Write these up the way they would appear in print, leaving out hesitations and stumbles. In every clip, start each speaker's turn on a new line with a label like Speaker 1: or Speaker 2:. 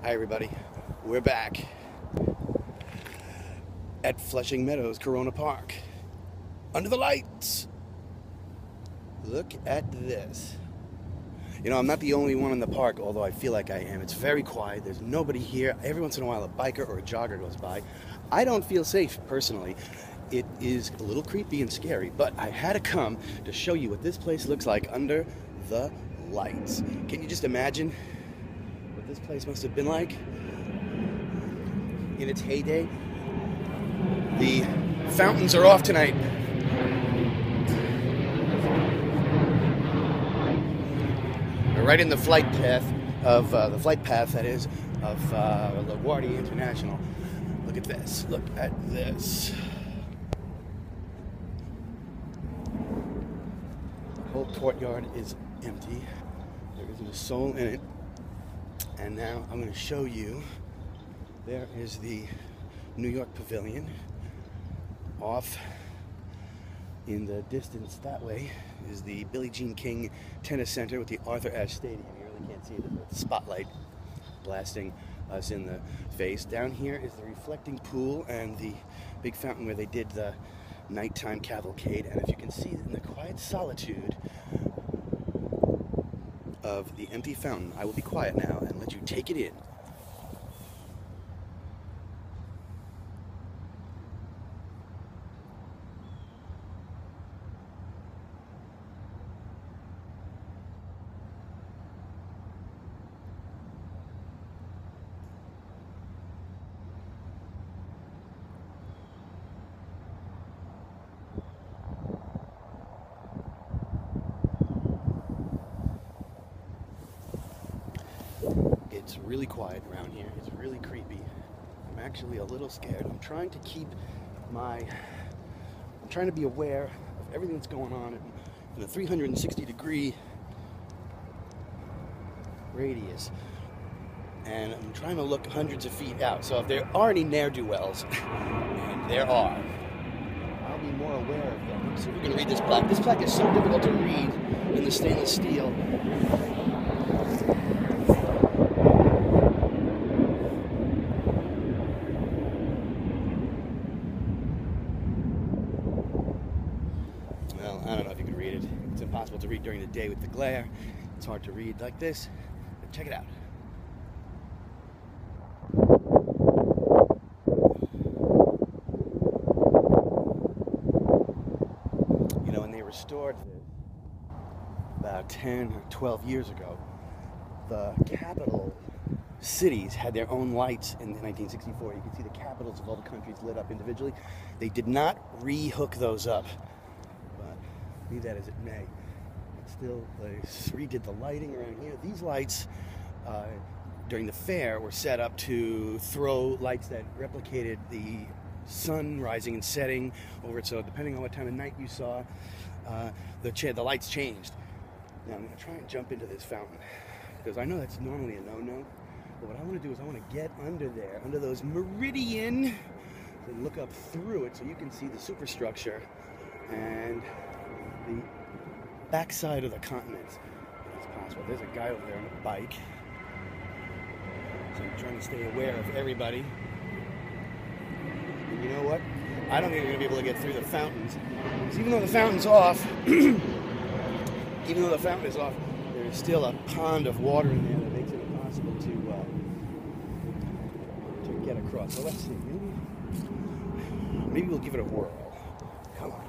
Speaker 1: Hi everybody, we're back at Flushing Meadows, Corona Park. Under the lights! Look at this. You know, I'm not the only one in the park, although I feel like I am. It's very quiet, there's nobody here. Every once in a while a biker or a jogger goes by. I don't feel safe, personally. It is a little creepy and scary, but I had to come to show you what this place looks like under the lights. Can you just imagine what this place must have been like in its heyday? The fountains are off tonight. We're right in the flight path of LaGuardia International. Look at this. Look at this. The whole courtyard is empty. There isn't a soul in it. And now I'm going to show you. There is the New York Pavilion. Off in the distance that way is the Billie Jean King Tennis Center with the Arthur Ashe Stadium. You really can't see it with the spotlight blasting us in the face. Down here is the reflecting pool and the big fountain where they did the nighttime cavalcade. And if you can see in the quiet solitude of the empty fountain, I will be quiet now and let you take it in. It's really quiet around here. It's really creepy. I'm actually a little scared. I'm trying to be aware of everything that's going on in a 360-degree radius. And I'm trying to look hundreds of feet out. So if there are any ne'er-do-wells, and there are, I'll be more aware of them. Let's see if we can read this plaque. This plaque is so difficult to read in the stainless steel. Well, I don't know if you can read it. It's impossible to read during the day with the glare. It's hard to read like this. But check it out. You know, when they restored this about 10 or 12 years ago, the capital cities had their own lights in 1964. You can see the capitals of all the countries lit up individually. They did not re-hook those up. Be that as it may, still they redid the lighting around here. These lights during the fair were set up to throw lights that replicated the sun rising and setting over it. So depending on what time of night you saw, the lights changed. Now I'm going to try and jump into this fountain because I know that's normally a no-no. But what I want to do is I want to get under there, under those meridian, and look up through it so you can see the superstructure and the backside of the continent, if it's possible. There's a guy over there on a bike. So I'm trying to stay aware of everybody. And you know what? I don't think we're going to be able to get through the fountains. Because even though the fountain's off, there's still a pond of water in there that makes it impossible to get across. So let's see. Maybe we'll give it a whirl. Come on.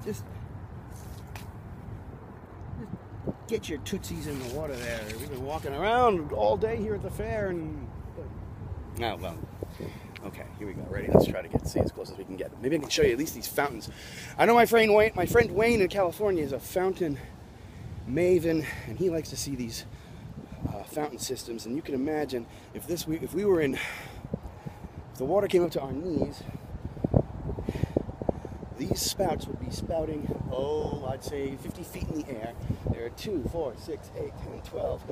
Speaker 1: Just get your tootsies in the water there. We've been walking around all day here at the fair and... Oh, well. Okay, here we go. Ready? Let's try to see as close as we can get. Maybe I can show you at least these fountains. I know my friend Wayne in California is a fountain maven, and he likes to see these fountain systems. And you can imagine if the water came up to our knees, these spouts would be spouting, I'd say 50 feet in the air. There are 2, 4, 6, 8, 10, 12.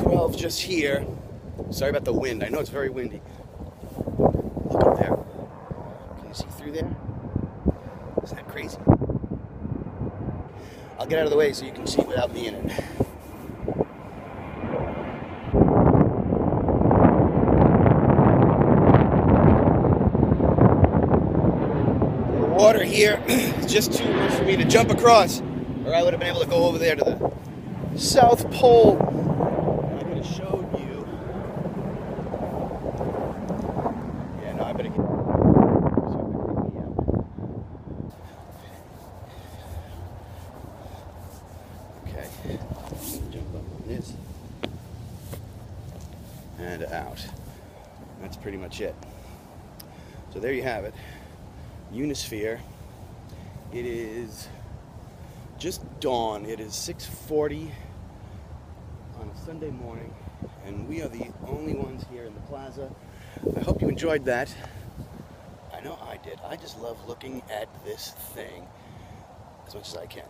Speaker 1: 12 just here. Sorry about the wind. I know it's very windy. Look up there. Can you see through there? Isn't that crazy? I'll get out of the way so you can see without me in it. here is just too much for me to jump across, or I would have been able to go over there to the South Pole. And I could have showed you. Yeah, no, I better get. Okay, jump up on this and out. That's pretty much it. So there you have it, Unisphere. It is just dawn. It is 6:40 on a Sunday morning, and we are the only ones here in the plaza. I hope you enjoyed that. I know I did. I just love looking at this thing as much as I can.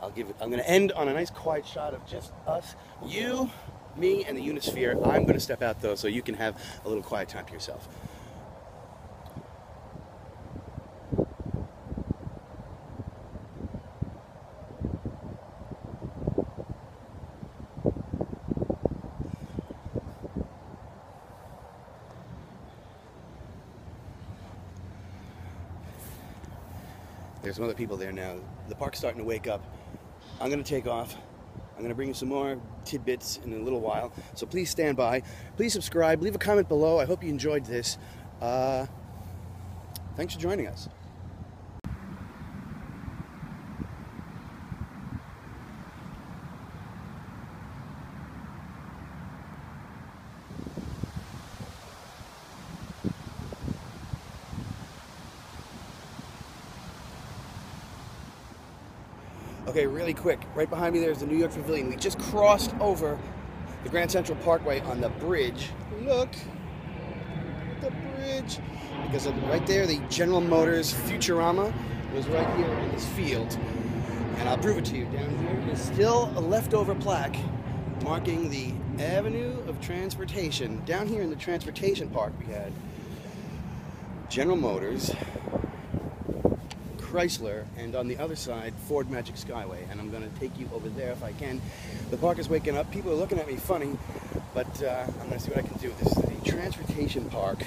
Speaker 1: I'm going to end on a nice quiet shot of just us, you, me, and the Unisphere. I'm going to step out though, so you can have a little quiet time to yourself. There's some other people there now. The park's starting to wake up. I'm going to take off. I'm going to bring you some more tidbits in a little while. So please stand by. Please subscribe. Leave a comment below. I hope you enjoyed this. Thanks for joining us. Okay, really quick. Right behind me there's the New York Pavilion. We just crossed over the Grand Central Parkway on the bridge. Look, the bridge. Because right there, the General Motors Futurama was right here in this field. And I'll prove it to you. Down here is still a leftover plaque marking the Avenue of Transportation. Down here in the Transportation Park, we had General Motors, Chrysler, and on the other side, Ford Magic Skyway. And I'm going to take you over there if I can. The park is waking up. People are looking at me funny, but I'm going to see what I can do. This is the Transportation Park,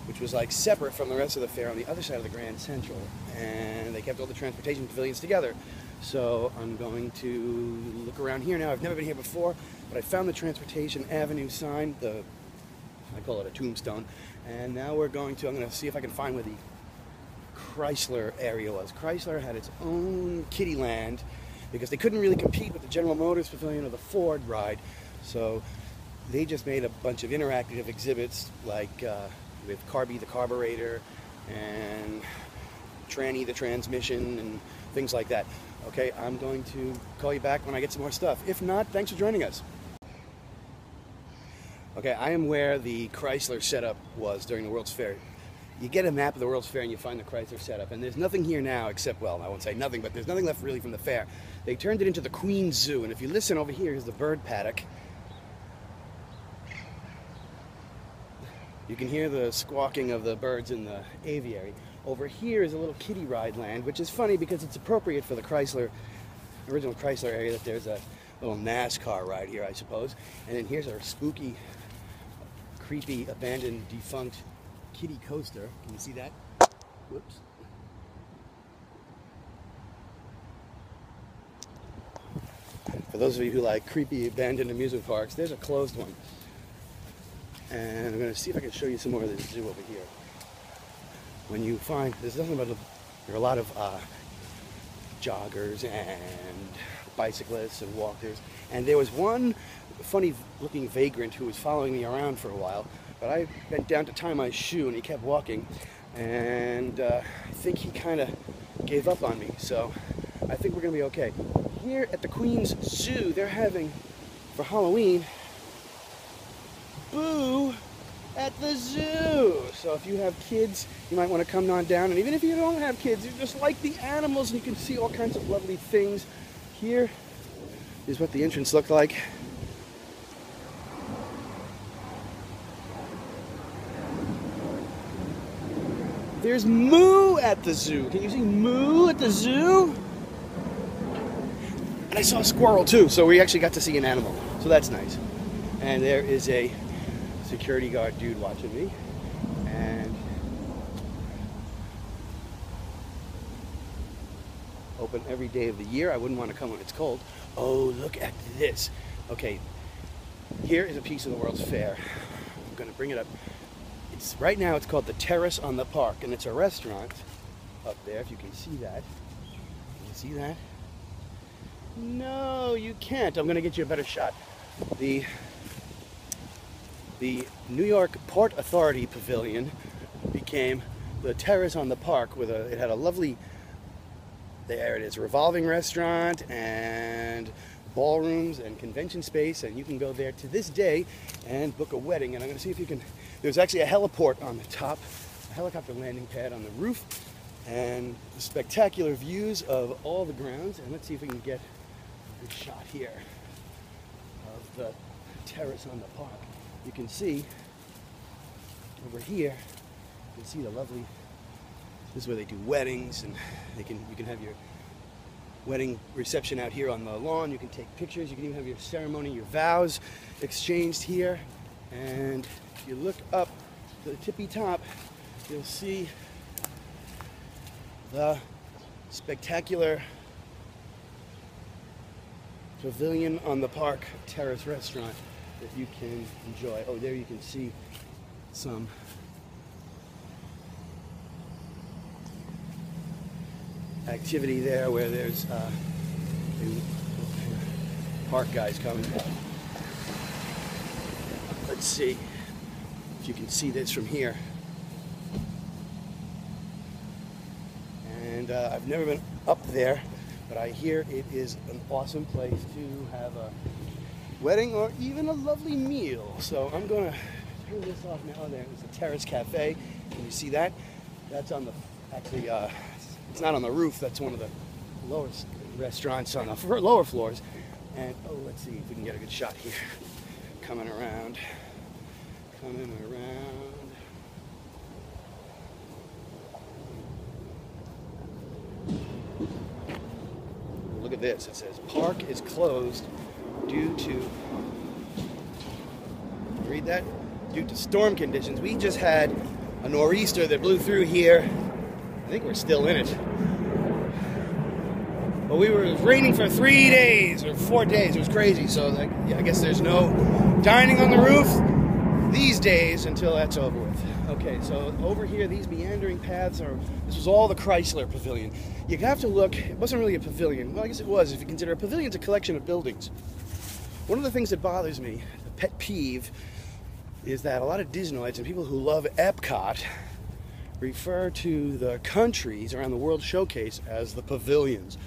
Speaker 1: which was like separate from the rest of the fair on the other side of the Grand Central. And they kept all the transportation pavilions together. So I'm going to look around here now. I've never been here before, but I found the Transportation Avenue sign, I call it a tombstone. And now I'm going to see if I can find where the Chrysler area was. Chrysler had its own kiddie land because they couldn't really compete with the General Motors Pavilion or the Ford ride. So they just made a bunch of interactive exhibits like with Carby the carburetor and Tranny the transmission and things like that. Okay, I'm going to call you back when I get some more stuff. If not, thanks for joining us. Okay, I am where the Chrysler setup was during the World's Fair. You get a map of the World's Fair and you find the Chrysler setup, and there's nothing here now except, well, I won't say nothing, but there's nothing left really from the fair. They turned it into the Queen's Zoo, and if you listen over here, here's the bird paddock. You can hear the squawking of the birds in the aviary. Over here is a little kiddie ride land, which is funny because it's appropriate for the Chrysler, original Chrysler area, that there's a little NASCAR ride here, I suppose. And then here's our spooky, creepy, abandoned, defunct kiddie coaster. Can you see that? Whoops. For those of you who like creepy, abandoned amusement parks, there's a closed one. And I'm going to see if I can show you some more of this zoo over here. When you find, there are a lot of joggers and bicyclists and walkers. And there was one funny looking vagrant who was following me around for a while. But I bent down to tie my shoe and he kept walking. And I think he kind of gave up on me. So I think we're going to be okay. Here at the Queen's Zoo, they're having, for Halloween, Boo at the zoo. So if you have kids, you might want to come on down. And even if you don't have kids, you just like the animals and you can see all kinds of lovely things. Here is what the entrance looked like. There's Moo at the zoo. Can you see Moo at the zoo? And I saw a squirrel too, so we actually got to see an animal. So that's nice. And there is a security guard dude watching me. And open every day of the year. I wouldn't want to come when it's cold. Oh, look at this. Okay, here is a piece of the World's Fair. I'm going to bring it up. Right now it's called the Terrace on the Park, and it's a restaurant up there, if you can see that. Can you see that? No, you can't. I'm going to get you a better shot. The New York Port Authority Pavilion became the Terrace on the Park with it had a lovely, there it is, revolving restaurant and ballrooms and convention space, and you can go there to this day and book a wedding. And I'm going to see if you can, there's actually a heliport on the top, a helicopter landing pad on the roof, and spectacular views of all the grounds. And let's see if we can get a good shot here of the Terrace on the Park. You can see over here, you can see the lovely, this is where they do weddings, and you can have your wedding reception out here on the lawn. You can take pictures, you can even have your ceremony, your vows exchanged here. And if you look up to the tippy top, you'll see the spectacular Pavilion on the Park Terrace restaurant that you can enjoy. Oh, there you can see some activity there where there's park guys coming. Let's see if you can see this from here. And I've never been up there, but I hear it is an awesome place to have a wedding or even a lovely meal. So I'm going to turn this off now. There's the Terrace Cafe. Can you see that? That's on the, actually, it's not on the roof. That's one of the lowest restaurants on the lower floors. And, oh, let's see if we can get a good shot here. Coming around. Look at this. It says, park is closed due to, read that? Due to storm conditions. We just had a nor'easter that blew through here. I think we're still in it. But it was raining for 3 days or 4 days. It was crazy. So I guess there's no dining on the roof these days until that's over with. Okay, so over here, these meandering paths are, this was all the Chrysler Pavilion. You have to look, it wasn't really a pavilion. Well, I guess it was, if you consider a pavilion's a collection of buildings. One of the things that bothers me, a pet peeve, is that a lot of Disnoids and people who love Epcot refer to the countries around the World Showcase as the pavilions.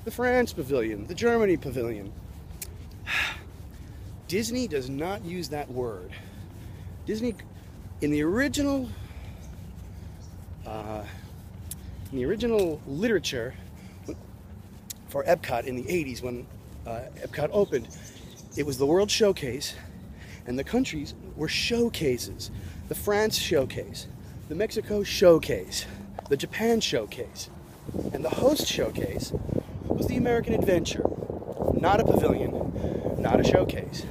Speaker 1: The France Pavilion, the Germany Pavilion. Disney does not use that word. Disney, in the original literature for Epcot in the 80s when Epcot opened, it was the World Showcase, and the countries were showcases. The France Showcase, the Mexico Showcase, the Japan Showcase, and the host showcase was the American Adventure. Not a pavilion, not a showcase.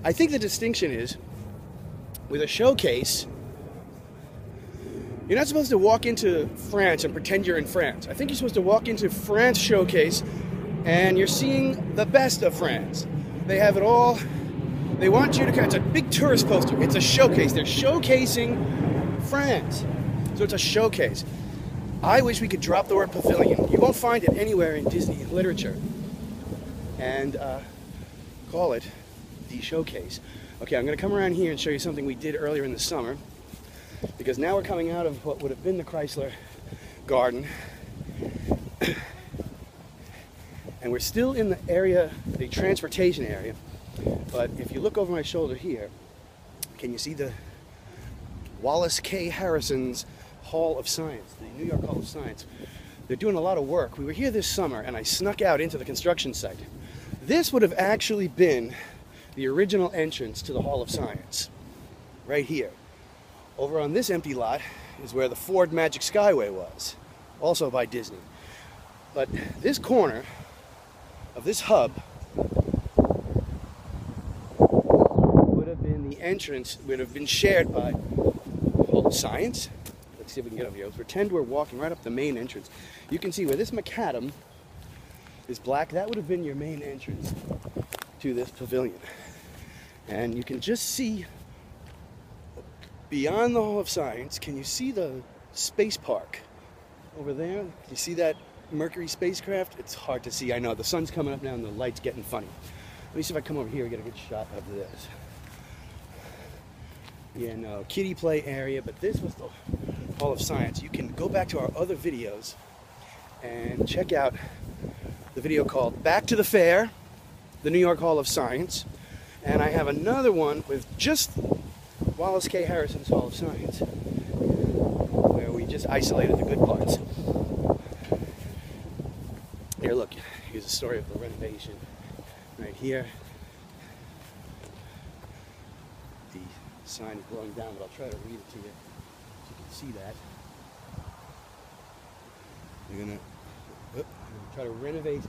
Speaker 1: I think the distinction is, with a showcase, you're not supposed to walk into France and pretend you're in France. I think you're supposed to walk into France Showcase and you're seeing the best of France. They have it all. They want you to come. It's a big tourist poster. It's a showcase. They're showcasing France. So it's a showcase. I wish we could drop the word pavilion. You won't find it anywhere in Disney literature. And call it the showcase. Okay, I'm going to come around here and show you something we did earlier in the summer, because now we're coming out of what would have been the Chrysler Garden, and we're still in the area, the transportation area, but if you look over my shoulder here, can you see the Wallace K. Harrison's Hall of Science, the New York Hall of Science? They're doing a lot of work. We were here this summer, and I snuck out into the construction site. This would have actually been the original entrance to the Hall of Science, right here. Over on this empty lot is where the Ford Magic Skyway was, also by Disney. But this corner of this hub would have been the entrance, would have been shared by the Hall of Science, the Let's see if we can get over here. Let's pretend we're walking right up the main entrance. You can see where this macadam is black. That would have been your main entrance to this pavilion. And you can just see beyond the Hall of Science. Can you see the space park over there? Can you see that Mercury spacecraft? It's hard to see, I know. The sun's coming up now and the light's getting funny. Let me see if I come over here and get a good shot of this. Yeah, no, kiddie play area, but this was the Hall of Science. You can go back to our other videos and check out the video called Back to the Fair, the New York Hall of Science. And I have another one with just Wallace K. Harrison's Hall of Science, where we just isolated the good parts. Here, look, here's the story of the renovation right here. The sign is blowing down, but I'll try to read it to you so you can see that. We're gonna try to renovate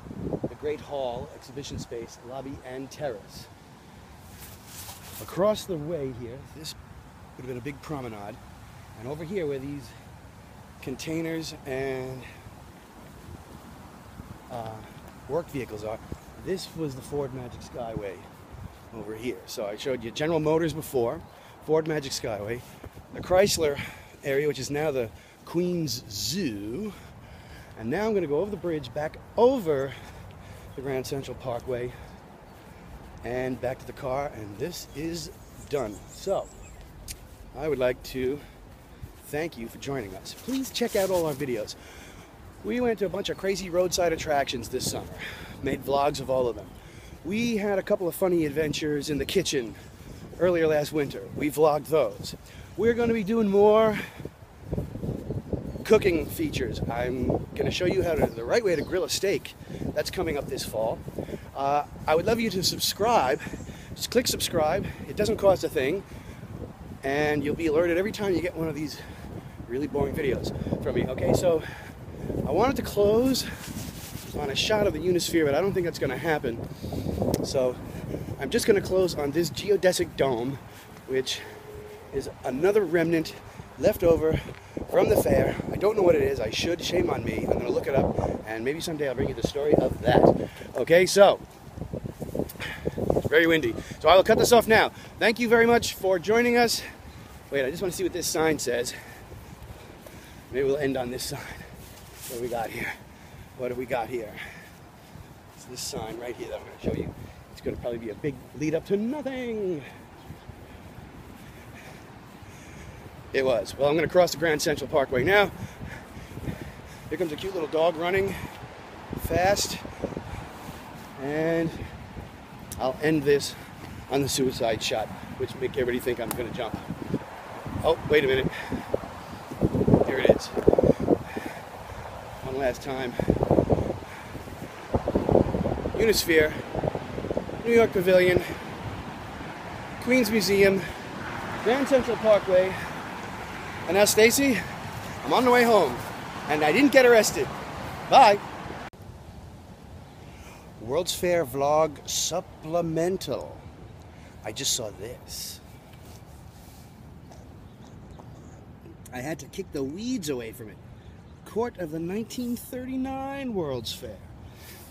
Speaker 1: the Great Hall, exhibition space, lobby, and terrace. Across the way here, this would have been a big promenade, and over here where these containers and work vehicles are, this was the Ford Magic Skyway over here. So I showed you General Motors before, Ford Magic Skyway, the Chrysler area, which is now the Queens Zoo, and now I'm going to go over the bridge, back over the Grand Central Parkway, and back to the car, and this is done. So I would like to thank you for joining us. Please check out all our videos. We went to a bunch of crazy roadside attractions this summer, made vlogs of all of them. We had a couple of funny adventures in the kitchen earlier last winter. We vlogged those. We're going to be doing more cooking features. I'm going to show you the right way to grill a steak. That's coming up this fall. I would love you to subscribe. Just click subscribe. It doesn't cost a thing, and you'll be alerted every time you get one of these really boring videos from me. Okay, so I wanted to close on a shot of the Unisphere, but I don't think that's going to happen. So I'm just going to close on this geodesic dome, which is another remnant left over from the fair. I don't know what it is. I should. Shame on me. I'm going to look it up, and maybe someday I'll bring you the story of that. Okay, so it's very windy. So I will cut this off now. Thank you very much for joining us. Wait, I just want to see what this sign says. Maybe we'll end on this sign. What do we got here? What do we got here? It's this sign right here that I'm going to show you. It's going to probably be a big lead up to nothing. It was. Well, I'm going to cross the Grand Central Parkway now. Here comes a cute little dog running fast. And I'll end this on the suicide shot, which make everybody think I'm going to jump. Oh, wait a minute. Here it is. One last time. Unisphere, New York Pavilion, Queens Museum, Grand Central Parkway. And now, Stacy, I'm on the way home, and I didn't get arrested. Bye. World's Fair Vlog Supplemental. I just saw this. I had to kick the weeds away from it. Court of the 1939 World's Fair.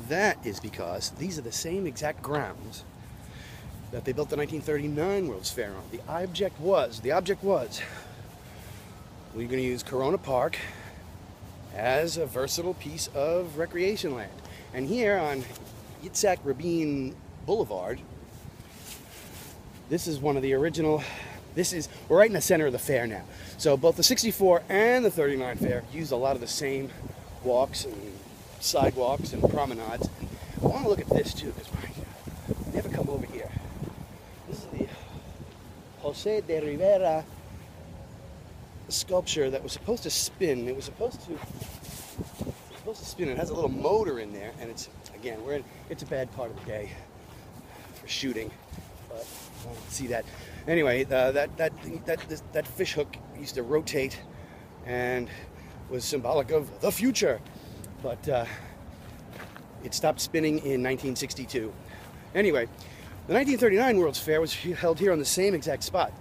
Speaker 1: That is because these are the same exact grounds that they built the 1939 World's Fair on. The object was, we're going to use Corona Park as a versatile piece of recreation land. And here on Yitzhak Rabin Boulevard, this is one of the original, we're right in the center of the fair now. So both the 64 and the 39 fair used a lot of the same walks and sidewalks and promenades. I want to look at this too, because I never come over here. This is the Jose de Rivera sculpture that was supposed to spin. It was supposed to spin. It has a little motor in there, and it's, again, it's a bad part of the day for shooting, but I don't see that. Anyway, that fish hook used to rotate and was symbolic of the future, but it stopped spinning in 1962. Anyway, the 1939 World's Fair was held here on the same exact spot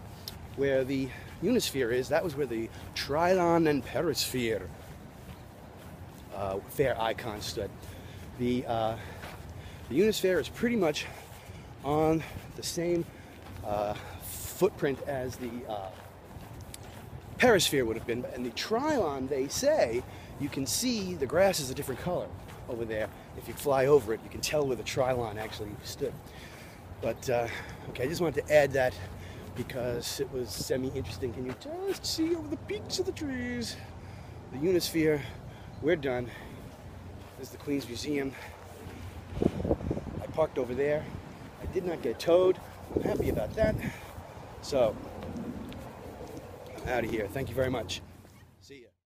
Speaker 1: where the Unisphere is, that was where the Trilon and Perisphere fair icons stood. The Unisphere is pretty much on the same footprint as the Perisphere would have been, and the Trilon, they say, you can see the grass is a different color over there. If you fly over it, you can tell where the Trilon actually stood. But, okay, I just wanted to add that because it was semi-interesting. Can you just see over the peaks of the trees? The Unisphere, we're done. This is the Queens Museum. I parked over there. I did not get towed. I'm happy about that. So, I'm out of here. Thank you very much.